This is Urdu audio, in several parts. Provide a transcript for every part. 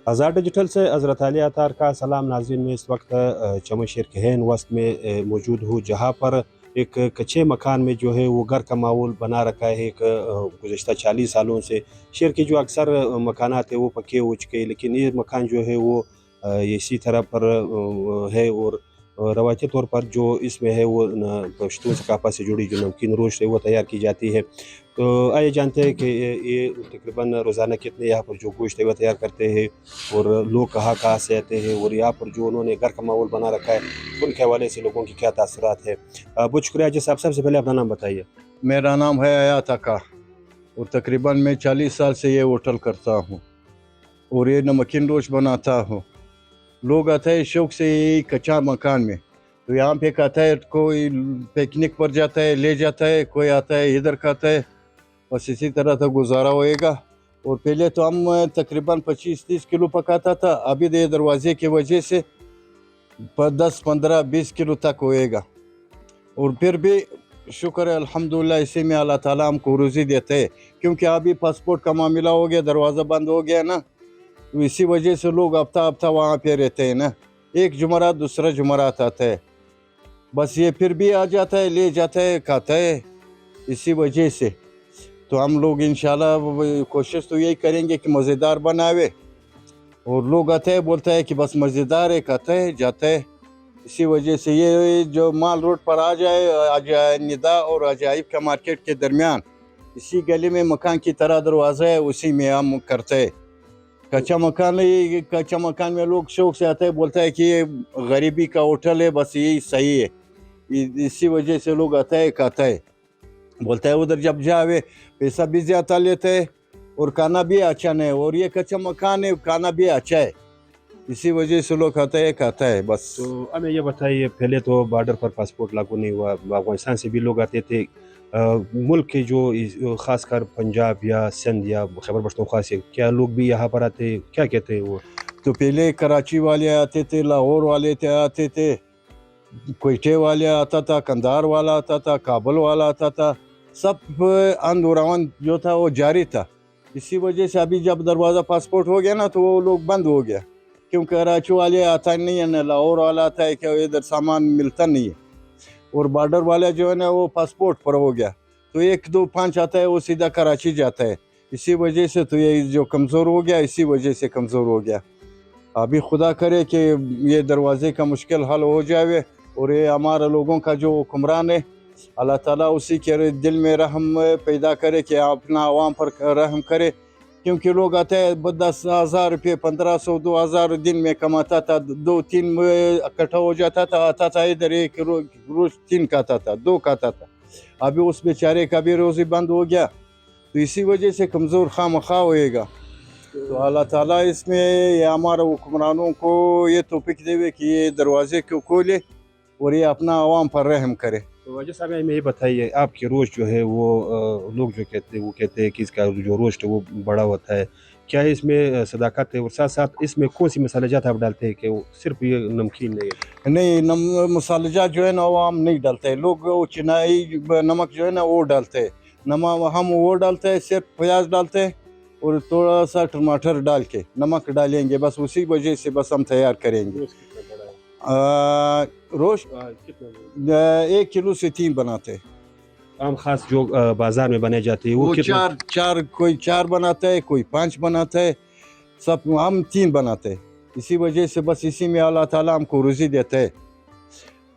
آزاد ڈیجیٹل سے حضرت علی اطہار کا سلام ناظرین، میں اس وقت چمشیر کہین وسط میں موجود ہوں، جہاں پر ایک کچے مکان میں جو ہے وہ گھر کا ماحول بنا رکھا ہے ایک گزشتہ 40 سالوں سے۔ شہر کے جو اکثر مکانات ہیں وہ پکے ہو چکے ہیں، لیکن یہ مکان جو ہے وہ اسی طرح پر ہے، اور روایتی طور پر جو اس میں ہے وہ پشتون ثقافت سے جڑی جو نمکین روش ہے وہ تیار کی جاتی ہے۔ تو آئیے جانتے ہیں کہ یہ تقریباً روزانہ کتنے یہاں پر جو گوشت ہے وہ تیار کرتے ہیں، اور لوگ کہاں سے آتے ہیں، اور یہاں پر جو انہوں نے گھر کا ماحول بنا رکھا ہے ان کے حوالے سے لوگوں کی کیا تاثرات ہے۔ بہت شکریہ جی صاحب، سب سے پہلے اپنا نام بتائیے۔ میرا نام ہے حیات آقا، اور تقریباً میں 40 سال سے یہ ہوٹل کرتا ہوں اور یہ نمکین روش بناتا ہوں۔ لوگ آتے ہیں شوق سے یہ کچا مکان میں، تو یہاں پہ کھاتا ہے، کوئی پکنک پر جاتا ہے لے جاتا ہے، کوئی آتا ہے ادھر کھاتا ہے، بس اسی طرح تو گزارا ہوئے گا۔ اور پہلے تو ہم تقریباً 25-30 کلو پکاتا تھا، ابھی یہ دروازے کی وجہ سے 10-15-20 کلو تک ہوئے گا۔ اور پھر بھی شکر ہے الحمدللہ، اسی میں اللہ تعالیٰ ہم کو روزی دیتے ہیں، کیونکہ ابھی پاسپورٹ کا معاملہ ہو گیا، دروازہ بند ہو گیا نا، تو اسی وجہ سے لوگ ہفتہ وہاں پہ رہتے ہیں نا، ایک جمعرات دوسرا جمعرات آتا ہے، بس یہ پھر بھی آ جاتا ہے لے جاتا ہے کھاتا ہے، اسی وجہ سے تو ہم لوگ انشاءاللہ کوشش تو یہی کریں گے کہ مزیدار بناوے، اور لوگ آتے ہیں بولتا ہے کہ بس مزیدار ہے، کھاتا ہے جاتا ہے، اسی وجہ سے یہ جو مال روڈ پر آ جائے ندا اور عجائب کا مارکیٹ کے درمیان، اسی گلی میں مکان کی طرح دروازہ ہے، اسی میں ہم کرتے ہیں۔ کچا مکان میں لوگ شوق سے آتے ہیں، بولتا ہے کہ یہ غریبی کا ہوٹل ہے، بس یہی صحیح ہے، اسی وجہ سے لوگ آتا ہے کھاتا ہے، بولتا ہے ادھر جب جاوے پیسہ بھی زیادہ لیتے ہے اور کھانا بھی اچھا نہیں، اور یہ کچا مکان ہے کھانا بھی اچھا ہے، اسی وجہ سے لوگ کھاتا ہے بس۔ تو ہمیں یہ بتائیے، پہلے تو بارڈر پر پاسپورٹ لاگو نہیں ہوا، افغانستان سے بھی لوگ آتے تھے، ملک کے جو خاص کر پنجاب یا سندھ یا خیبر پختونخوا سے کیا لوگ بھی یہاں پر آتے، کیا کہتے ہیں وہ؟ تو پہلے کراچی والے آتے تھے، لاہور والے آتے تھے، کوئٹے والے آتا تھا، کندھار والا آتا تھا، کابل والا آتا تھا، سب اند و روان جو تھا وہ جاری تھا، اسی وجہ سے ابھی جب دروازہ پاسپورٹ ہو گیا نا تو وہ لوگ بند ہو گیا، کیونکہ کراچی والے آتا نہیں ہے، نہ لاہور والا آتا ہے کہ ادھر سامان ملتا نہیں ہے، اور بارڈر والا جو ہے نا وہ پاسپورٹ پر ہو گیا، تو 1-2-5 آتا ہے وہ سیدھا کراچی جاتا ہے، اسی وجہ سے تو یہ جو کمزور ہو گیا، اسی وجہ سے کمزور ہو گیا۔ ابھی خدا کرے کہ یہ دروازے کا مشکل حل ہو جائے، اور یہ ہمارے لوگوں کا جو حکمران ہے اللہ تعالیٰ اسی کے دل میں رحم پیدا کرے کہ اپنا عوام پر رحم کرے، کیونکہ لوگ آتے ہیں 10,000 روپے 1,500 2,000 دن میں کماتا تھا، 2-3 اکٹھا ہو جاتا تھا، آتا تھا ادھر ایک روز 3 کھاتا تھا، 2 کھاتا تھا، ابھی اس بیچارے کا بھی روزی بند ہو گیا، تو اسی وجہ سے کمزور خواہ ہوئے گا۔ تو اللہ تعالیٰ اس میں یہ ہمارے حکمرانوں کو یہ توفیق دے کہ یہ دروازے کو کھولے اور یہ اپنا عوام پر رحم کرے۔ تو وجہ صاحب ہمیں یہ بتائیے، آپ کی روش جو ہے وہ لوگ جو کہتے ہیں وہ کہتے ہیں کہ اس کا جو روسٹ ہے وہ بڑا ہوتا ہے، کیا اس میں صداقت ہے، اور ساتھ ساتھ اس میں کون سی مسالہ جات آپ ڈالتے ہیں کہ وہ صرف یہ نمکین نہیں ہے؟ نہیں، مسالہ جات جو ہے نا وہ ہم نہیں ڈالتے، لوگ وہ چنائی نمک جو ہے نا وہ ڈالتے ہیں، ہم وہ ڈالتے ہیں، صرف پیاز ڈالتے ہیں اور تھوڑا سا ٹماٹر ڈال کے نمک ڈالیں گے، بس اسی وجہ سے بس ہم تیار کریں گے۔ روسٹ کتنا بڑا ہے؟ روسٹ کتنا 1 کلو سے 3 بناتے ہیں، عام خاص جو بازار میں بنے جاتے ہیں وہ وہ کتنا؟ کوئی 4 بناتا ہے، کوئی 5 بناتا ہے، سب ہم 3 بناتے ہیں، اسی وجہ سے بس اسی میں اللہ تعالیٰ ہم کو روزی دیتے ہے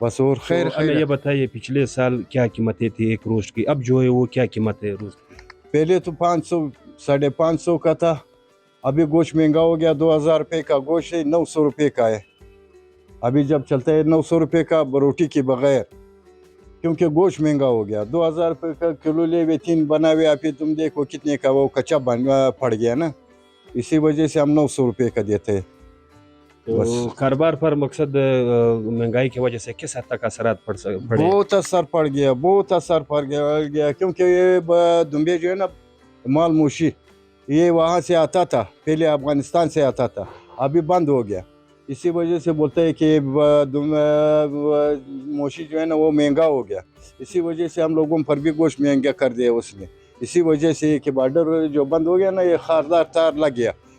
بس، اور خیر ہمیں یہ بتائیے پچھلے سال کیا قیمتیں تھی ایک روسٹ کی، اب جو ہے وہ کیا قیمت ہے روسٹ کی؟ پہلے تو 500 550 کا تھا، ابھی گوشت مہنگا ہو گیا، 2,000 روپے کا گوشت ہے، 900 روپے کا ہے، ابھی جب چلتا ہے 900 روپے کا روٹی کے بغیر، کیونکہ گوشت مہنگا ہو گیا، 2,000 روپے کا کلو لے ہوئے 3 بناوے، ابھی تم دیکھو کتنے کا وہ کچا پڑ گیا نا، اسی وجہ سے ہم 900 روپے کا دیتے ہیں۔ تو کاروبار پر مقصد مہنگائی کی وجہ سے کس حد تک اثرات پڑے؟ بہت اثر پڑ گیا، کیونکہ یہ دمبے جو ہے نا مال موشی، یہ وہاں سے آتا تھا، پہلے افغانستان سے آتا تھا، ابھی بند ہو گیا، اسی وجہ سے بولتے ہیں کہ موشی جو ہے نا وہ مہنگا ہو گیا، اسی وجہ سے ہم لوگوں پر بھی گوشت مہنگا کر دیا اس نے، اسی وجہ سے کہ بارڈر جو بند ہو گیا نا، یہ خاردار تار لگ گیا،